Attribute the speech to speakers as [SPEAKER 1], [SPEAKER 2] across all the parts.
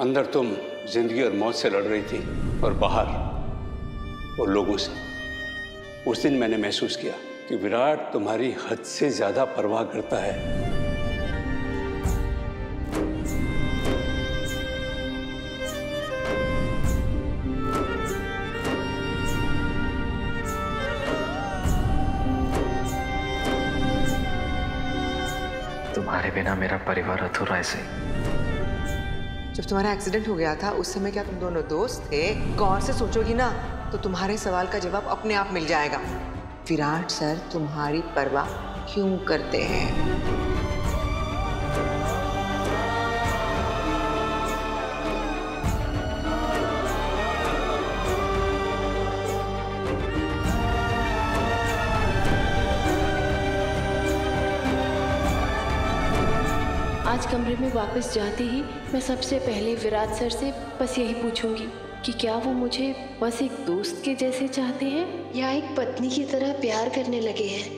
[SPEAKER 1] अंदर तुम जिंदगी और मौत से लड़ रही थी और बाहर वो लोगों से। उस दिन मैंने महसूस किया कि विराट तुम्हारी हद से ज्यादा परवाह करता है।
[SPEAKER 2] तुम्हारे बिना मेरा परिवार अधूरा है।
[SPEAKER 3] जब तुम्हारा एक्सीडेंट हो गया था उस समय क्या तुम दोनों दोस्त थे? गौर से सोचोगी ना तो तुम्हारे सवाल का जवाब अपने आप मिल जाएगा। विराट सर तुम्हारी परवाह क्यों करते हैं?
[SPEAKER 4] आज कमरे में वापस जाते ही मैं सबसे पहले विराट सर से बस यही पूछूंगी कि क्या वो मुझे बस एक दोस्त के जैसे चाहते हैं या एक पत्नी की तरह प्यार करने लगे हैं।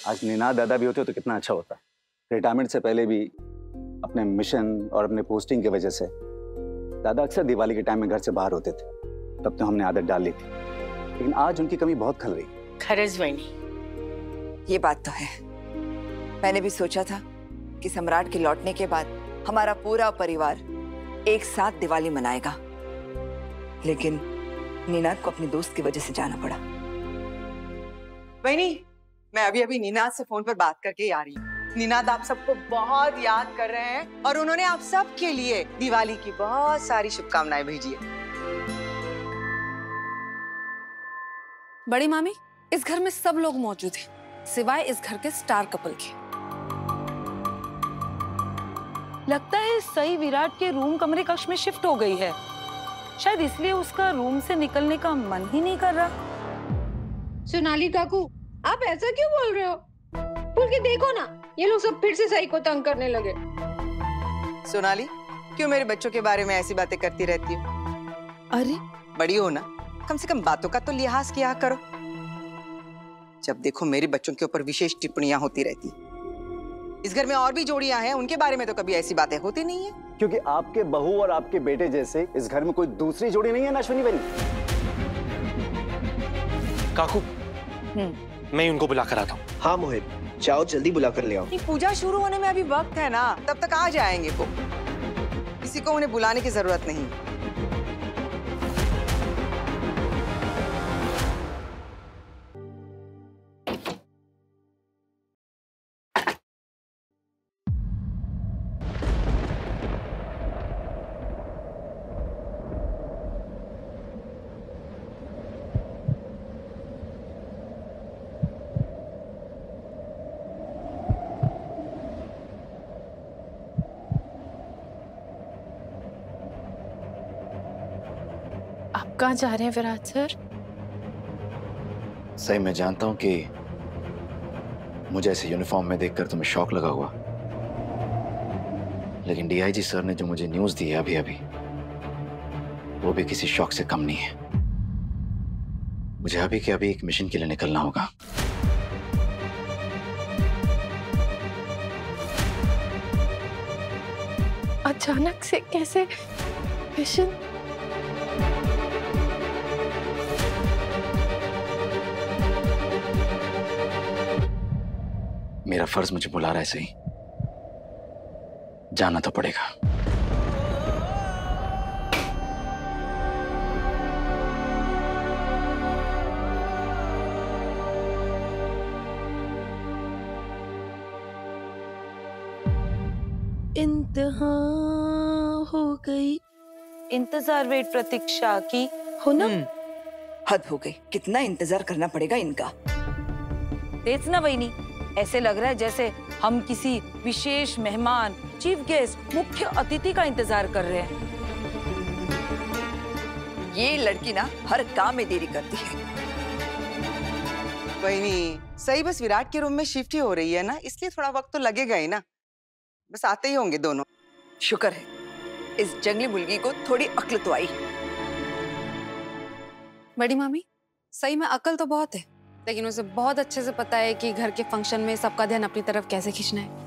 [SPEAKER 5] आज निनाद दादा भी होते तो कितना अच्छा होता। रिटायरमेंट से पहले भी अपने मिशन और अपने पोस्टिंग की वजह से दादा अक्सर दिवाली के टाइम में घर से बाहर होते थे। तब तो हमने आदत डाल ली थी, लेकिन आज उनकी कमी बहुत खल रही।
[SPEAKER 6] खरज वही,
[SPEAKER 7] ये बात तो है। मैंने भी सोचा था कि सम्राट के लौटने के बाद हमारा पूरा परिवार एक साथ दिवाली मनाएगा, लेकिन निनाद को अपने दोस्त की वजह से जाना पड़ा।
[SPEAKER 3] बहनी, मैं अभी अभी निनाद से फोन पर बात करके आ रही हूँ। निनाद आप सबको बहुत याद कर रहे हैं और उन्होंने आप सब के लिए दिवाली की बहुत सारी शुभकामनाएं भेजी है।
[SPEAKER 8] बड़ी मामी, इस घर में सब लोग मौजूद हैं, सिवाय इस घर के स्टार कपल के। लगता है सई विराट के रूम कमरे कक्ष में शिफ्ट हो गई है, शायद इसलिए उसका रूम से निकलने का मन ही नहीं कर रहा।
[SPEAKER 9] सोनाली काकू, आप ऐसा क्यों बोल रहे हो? बोल के देखो ना, ये लोग सब फिर से सई को तंग करने लगे।
[SPEAKER 3] सोनाली, क्यों मेरे बच्चों के बारे में ऐसी बातें करती रहती हो?
[SPEAKER 8] अरे
[SPEAKER 3] बड़ी हो ना, कम से कम बातों का तो लिहाज किया करो। जब देखो मेरे बच्चों के ऊपर विशेष टिप्पणियां होती रहती। इस घर में और भी जोड़ियां हैं, उनके बारे में तो कभी ऐसी बातें होती नहीं है।
[SPEAKER 5] क्योंकि आपके बहू और आपके बेटे जैसे इस घर में कोई दूसरी जोड़ी नहीं है ना अश्विनी बहन।
[SPEAKER 2] काकू, मैं उनको बुला कर आता हूँ।
[SPEAKER 10] हाँ मोहित, जाओ जल्दी बुला कर ले आओ।
[SPEAKER 3] पूजा शुरू होने में अभी वक्त है ना, तब तक आ जाएंगे वो। किसी को उन्हें बुलाने की जरूरत नहीं।
[SPEAKER 4] आप कहाँ जा रहे हैं विराट सर?
[SPEAKER 2] सही मैं जानता हूँ कि मुझे ऐसे यूनिफॉर्म में देखकर तुम्हें शौक लगा हुआ, लेकिन डीआईजी सर ने जो मुझे न्यूज़ दी है अभी अभी, वो भी किसी शौक से कम नहीं है। मुझे अभी के अभी एक मिशन के लिए निकलना होगा।
[SPEAKER 4] अचानक से कैसे मिशन?
[SPEAKER 2] मेरा फर्ज मुझे बुला रहा है, सही जाना तो पड़ेगा।
[SPEAKER 4] इंतहा हो गई,
[SPEAKER 8] इंतजार वेट प्रतीक्षा की
[SPEAKER 4] हो ना?
[SPEAKER 7] हद हो गई, कितना इंतजार करना पड़ेगा इनका।
[SPEAKER 8] तेज ना वहीनी, ऐसे लग रहा है जैसे हम किसी विशेष मेहमान, चीफ गेस्ट, मुख्य अतिथि का इंतजार कर रहे हैं।
[SPEAKER 7] ये लड़की ना हर काम में देरी करती है।
[SPEAKER 3] वही सही, बस विराट के रूम में शिफ्ट ही हो रही है ना, इसलिए थोड़ा वक्त तो लगेगा ही ना। बस आते ही होंगे दोनों।
[SPEAKER 7] शुक्र है इस जंगली मुर्गी को थोड़ी अक्ल तो आई।
[SPEAKER 8] बड़ी मामी, सही में अकल तो बहुत है, लेकिन उसे बहुत अच्छे से पता है कि घर के फंक्शन में सबका ध्यान अपनी तरफ कैसे खींचना है।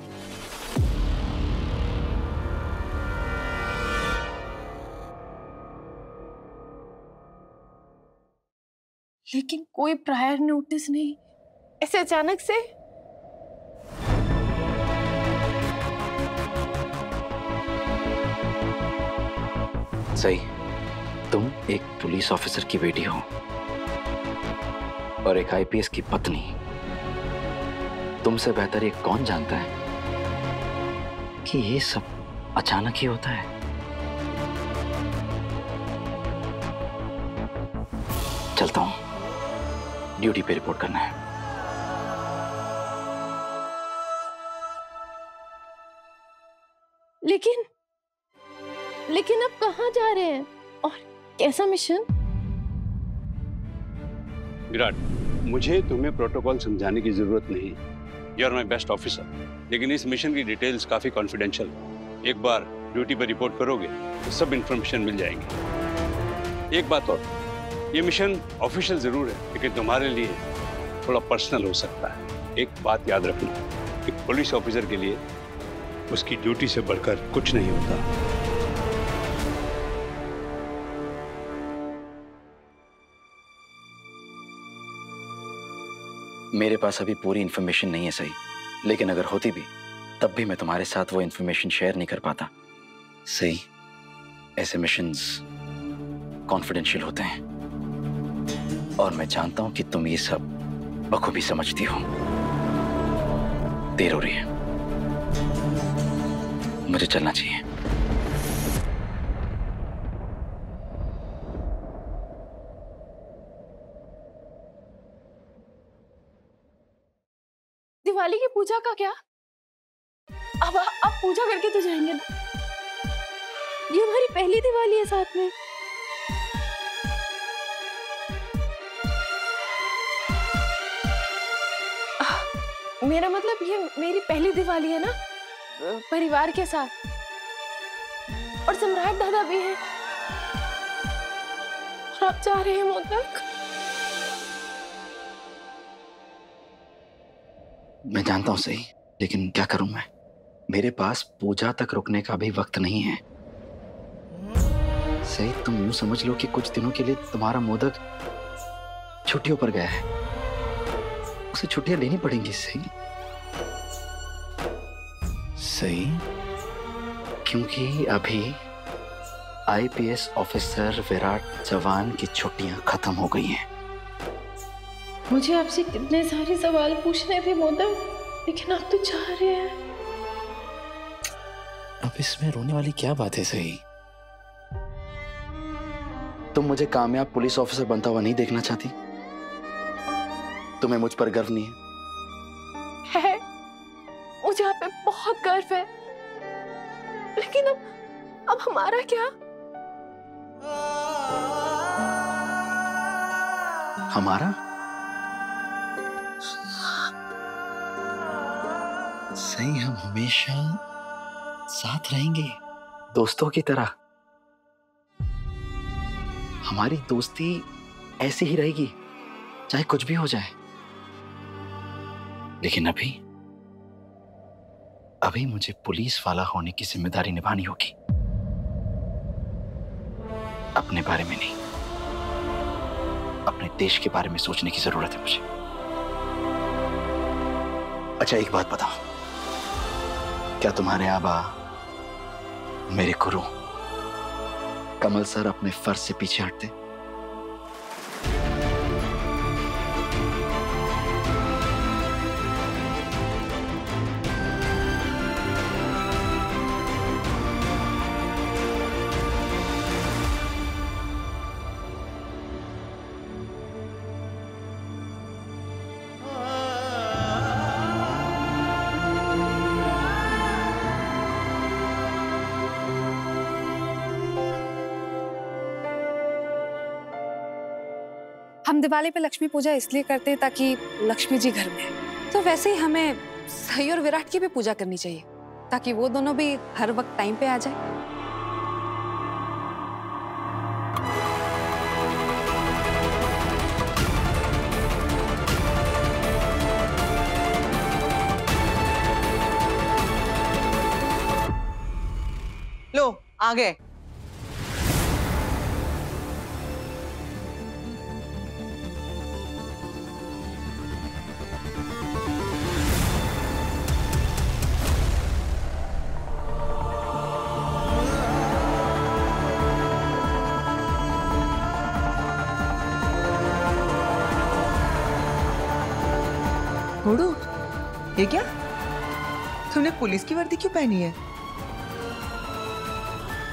[SPEAKER 4] लेकिन कोई प्रायर नोटिस नहीं, ऐसे अचानक से।
[SPEAKER 2] सही, तुम एक पुलिस ऑफिसर की बेटी हो और एक आईपीएस की पत्नी। तुमसे बेहतर ये कौन जानता है कि ये सब अचानक ही होता है। चलता हूं, ड्यूटी पे रिपोर्ट करना है।
[SPEAKER 4] लेकिन अब कहाँ जा रहे हैं और कैसा मिशन?
[SPEAKER 1] विराट, मुझे तुम्हें प्रोटोकॉल समझाने की जरूरत नहीं। You are my best officer, लेकिन इस मिशन की डिटेल्स काफी कॉन्फिडेंशियल है। एक बार ड्यूटी पर रिपोर्ट करोगे तो सब इंफॉर्मेशन मिल जाएंगी। एक बात और, ये मिशन ऑफिशियल जरूर है, लेकिन तुम्हारे लिए थोड़ा पर्सनल हो सकता है। एक बात याद रखना, एक पुलिस ऑफिसर के लिए उसकी ड्यूटी से बढ़कर कुछ नहीं होता।
[SPEAKER 2] मेरे पास अभी पूरी इन्फॉर्मेशन नहीं है, सही, लेकिन अगर होती भी तब भी मैं तुम्हारे साथ वो इन्फॉर्मेशन शेयर नहीं कर पाता। सही, ऐसे मिशंस कॉन्फिडेंशियल होते हैं और मैं जानता हूं कि तुम ये सब बखूबी समझती हो। देर हो रही है, मुझे चलना चाहिए।
[SPEAKER 4] दिवाली की पूजा का क्या? अब पूजा करके तो जाएंगे ना। ये हमारी पहली दिवाली है साथ में। मेरा मतलब ये मेरी पहली दिवाली है ना परिवार के साथ, और सम्राट दादा भी है और आप जा रहे हैं मोदक।
[SPEAKER 2] मैं जानता हूं सही, लेकिन क्या करूं मैं? मेरे पास पूजा तक रुकने का भी वक्त नहीं है। सही, तुम यूं समझ लो कि कुछ दिनों के लिए तुम्हारा मोदक छुट्टियों पर गया है, उसे छुट्टियां लेनी पड़ेंगी। सही सही, क्योंकि अभी आईपीएस ऑफिसर विराट चव्हाण की छुट्टियां खत्म हो गई हैं।
[SPEAKER 4] मुझे आपसे कितने सारे सवाल पूछने थे मोदक, लेकिन आप तो जा रहे हैं।
[SPEAKER 2] अब इसमें रोने वाली क्या बात है? सही, तुम मुझे कामयाब पुलिस ऑफिसर बनता हुआ नहीं देखना चाहती? तुम्हें मुझ पर गर्व नहीं
[SPEAKER 4] है? मुझे आप पे बहुत गर्व है, लेकिन अब हमारा क्या?
[SPEAKER 2] हमारा? सही, हम हमेशा साथ रहेंगे, दोस्तों की तरह। हमारी दोस्ती ऐसी ही रहेगी, चाहे कुछ भी हो जाए। लेकिन अभी मुझे पुलिस वाला होने की जिम्मेदारी निभानी होगी, अपने बारे में नहीं, अपने देश के बारे में सोचने की जरूरत है मुझे। अच्छा, एक बात बताओ, क्या तुम्हारे आबा, मेरे गुरु कमल सर अपने फर्ज से पीछे हटते?
[SPEAKER 8] हम दिवाली पे लक्ष्मी पूजा इसलिए करते हैं ताकि लक्ष्मी जी घर में है। तो वैसे ही हमें सही और विराट की भी पूजा करनी चाहिए, ताकि वो दोनों भी हर वक्त टाइम पे आ जाए।
[SPEAKER 3] लो, आ गए। गुरु, ये क्या? तुमने पुलिस की वर्दी क्यों पहनी है?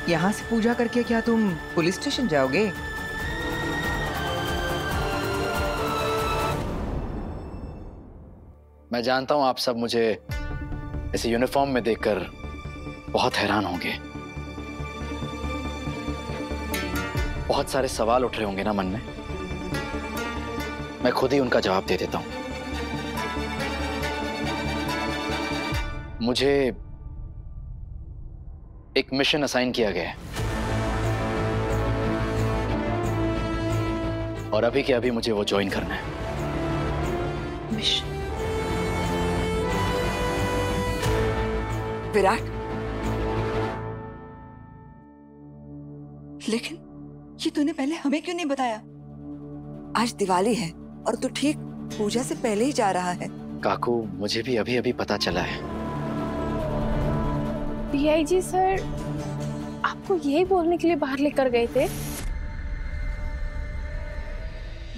[SPEAKER 3] यहाँ से पूजा करके क्या तुम पुलिस स्टेशन जाओगे?
[SPEAKER 2] मैं जानता हूं आप सब मुझे ऐसे यूनिफॉर्म में देखकर बहुत हैरान होंगे। बहुत सारे सवाल उठ रहे होंगे ना मन में। मैं खुद ही उनका जवाब दे देता हूं। मुझे एक मिशन असाइन किया गया है और अभी के अभी मुझे वो ज्वाइन करना है।
[SPEAKER 8] मिशन?
[SPEAKER 7] विराट, लेकिन ये तूने पहले हमें क्यों नहीं बताया? आज दिवाली है और तू ठीक पूजा से पहले ही जा रहा है।
[SPEAKER 2] काकू, मुझे भी अभी अभी पता चला है।
[SPEAKER 4] डीआईजी सर आपको यही बोलने के लिए बाहर लेकर गए थे?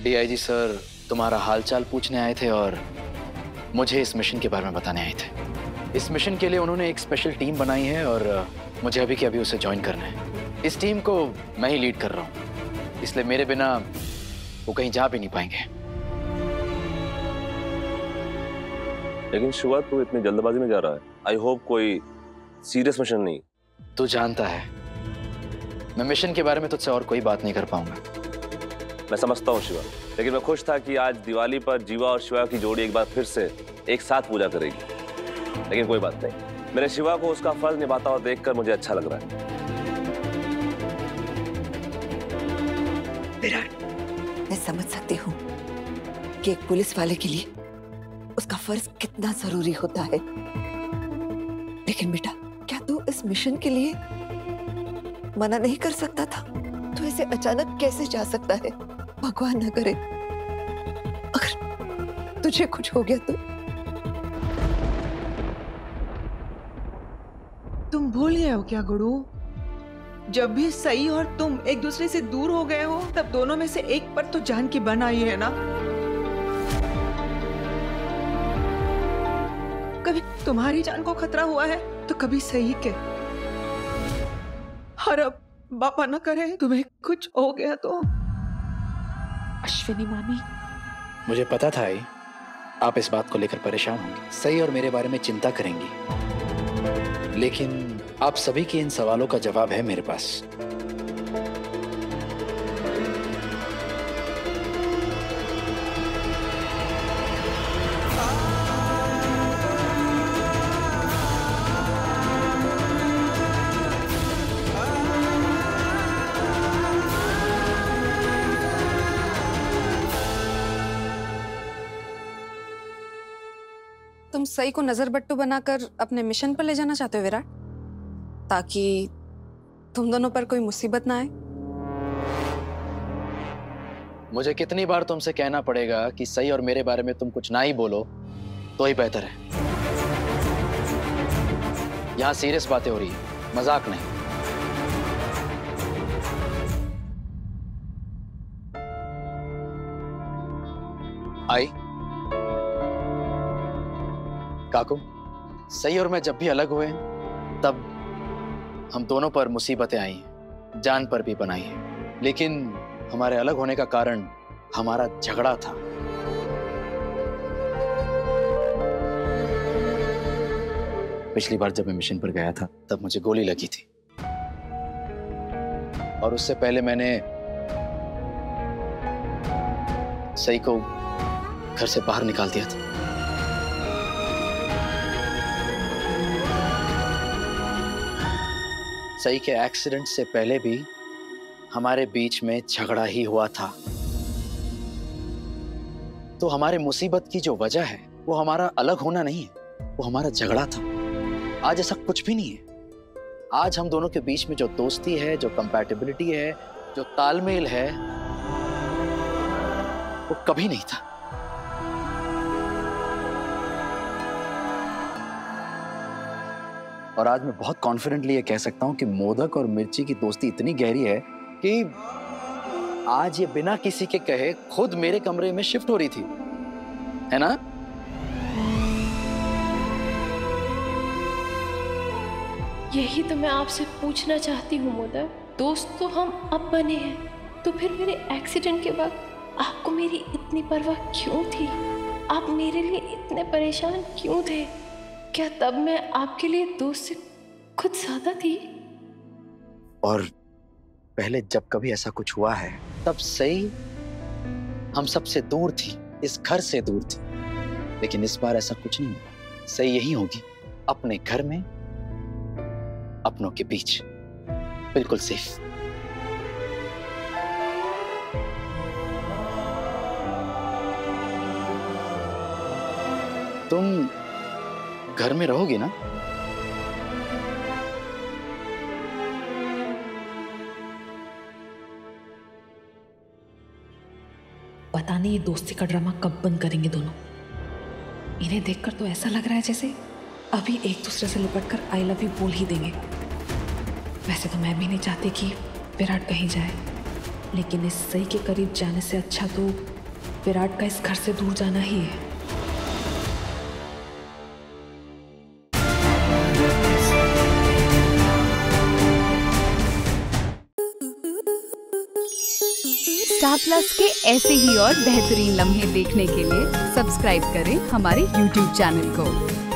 [SPEAKER 2] डीआईजी सर तुम्हारा हालचाल पूछने आए थे और मुझे इस मिशन के बारे में बताने आए थे। इस मिशन के लिए उन्होंने एक स्पेशल टीम बनाई है और मुझे अभी के अभी उसे ज्वाइन करना है। इस टीम को मैं ही लीड कर रहा हूँ, इसलिए मेरे बिना वो कहीं जा भी नहीं पाएंगे।
[SPEAKER 6] लेकिन शिवा, तू इतनी जल्दबाजी में जा रहा है। आई होप कोई सीरियस मिशन नहीं।
[SPEAKER 2] तू जानता है मैं मिशन के बारे में तुझसे और कोई बात नहीं कर पाऊंगा।
[SPEAKER 6] मैं समझता हूँ शिवा, लेकिन मैं खुश था कि आज दिवाली पर जीवा और शिवा की जोड़ी एक बार फिर से एक साथ पूजा करेगी। लेकिन कोई बात नहीं, मेरे शिवा को उसका फर्ज निभाता हुआ देखकर मुझे अच्छा लग रहा है।
[SPEAKER 7] विराट, मैं समझ सकती हूँ कि एक पुलिस वाले के लिए उसका फर्ज कितना जरूरी होता है, लेकिन बेटा, क्या तू इस मिशन के लिए मना नहीं कर सकता था? तू ऐसे अचानक कैसे जा सकता है? भगवान न करे अगर तुझे कुछ हो गया तो।
[SPEAKER 3] तुम भूल गए हो क्या गुरु? जब भी सई और तुम एक दूसरे से दूर हो गए हो, तब दोनों में से एक पर तो जान की बन आई है ना। कभी तुम्हारी जान को खतरा हुआ है तो कभी सई के। और अब बापा न करे तुम्हें कुछ हो गया तो।
[SPEAKER 4] अश्विनी मामी,
[SPEAKER 2] मुझे पता था आप इस बात को लेकर परेशान होंगे, सई और मेरे बारे में चिंता करेंगी, लेकिन आप सभी के इन सवालों का जवाब है मेरे पास।
[SPEAKER 8] तुम सई को नजर बट्टू बनाकर अपने मिशन पर ले जाना चाहते हो विराट, ताकि तुम दोनों पर कोई मुसीबत ना आए?
[SPEAKER 2] मुझे कितनी बार तुमसे कहना पड़ेगा कि सई और मेरे बारे में तुम कुछ ना ही बोलो तो ही बेहतर है। यहां सीरियस बातें हो रही है, मजाक नहीं। आई काकू, सई और मैं जब भी अलग हुए तब हम दोनों पर मुसीबतें आई हैं, जान पर भी बनाई हैं, लेकिन हमारे अलग होने का कारण हमारा झगड़ा था। पिछली बार जब मैं मिशन पर गया था तब मुझे गोली लगी थी और उससे पहले मैंने सई को घर से बाहर निकाल दिया था। सई के एक्सीडेंट से पहले भी हमारे बीच में झगड़ा ही हुआ था। तो हमारे मुसीबत की जो वजह है वो हमारा अलग होना नहीं है, वो हमारा झगड़ा था। आज ऐसा कुछ भी नहीं है। आज हम दोनों के बीच में जो दोस्ती है, जो कंपैटिबिलिटी है, जो तालमेल है, वो कभी नहीं था। और आज मैं बहुत कॉन्फिडेंटली ये कह सकता हूं कि मोदक और मिर्ची की दोस्ती इतनी गहरी है कि आज ये बिना किसी के कहे खुद मेरे कमरे में शिफ्ट हो रही थी, है ना?
[SPEAKER 4] यही तो मैं आपसे पूछना चाहती हूँ मोदर। दोस्त तो हम अब बने हैं, तो फिर मेरे एक्सीडेंट के बाद आपको मेरी इतनी परवाह क्यों थी? आप मेरे लिए इतने परेशान क्यों थे? क्या तब मैं आपके लिए दोस्त से खुद ज्यादा थी?
[SPEAKER 2] और पहले जब कभी ऐसा कुछ हुआ है तब सही हम सबसे दूर थी, इस घर से दूर थी। लेकिन इस बार ऐसा कुछ नहीं हुआ। सही यही होगी, अपने घर में, अपनों के बीच, बिल्कुल सेफ। तुम घर में रहोगी ना?
[SPEAKER 11] पता नहीं ये दोस्ती का ड्रामा कब बंद करेंगे दोनों। इन्हें देखकर तो ऐसा लग रहा है जैसे अभी एक दूसरे से लिपटकर आई लव यू बोल ही देंगे। वैसे तो मैं भी नहीं चाहती कि विराट कहीं जाए, लेकिन इस सही के करीब जाने से अच्छा तो विराट का इस घर से दूर जाना ही है।
[SPEAKER 12] स्टार प्लस के ऐसे ही और बेहतरीन लम्हे देखने के लिए सब्सक्राइब करें हमारे YouTube चैनल को।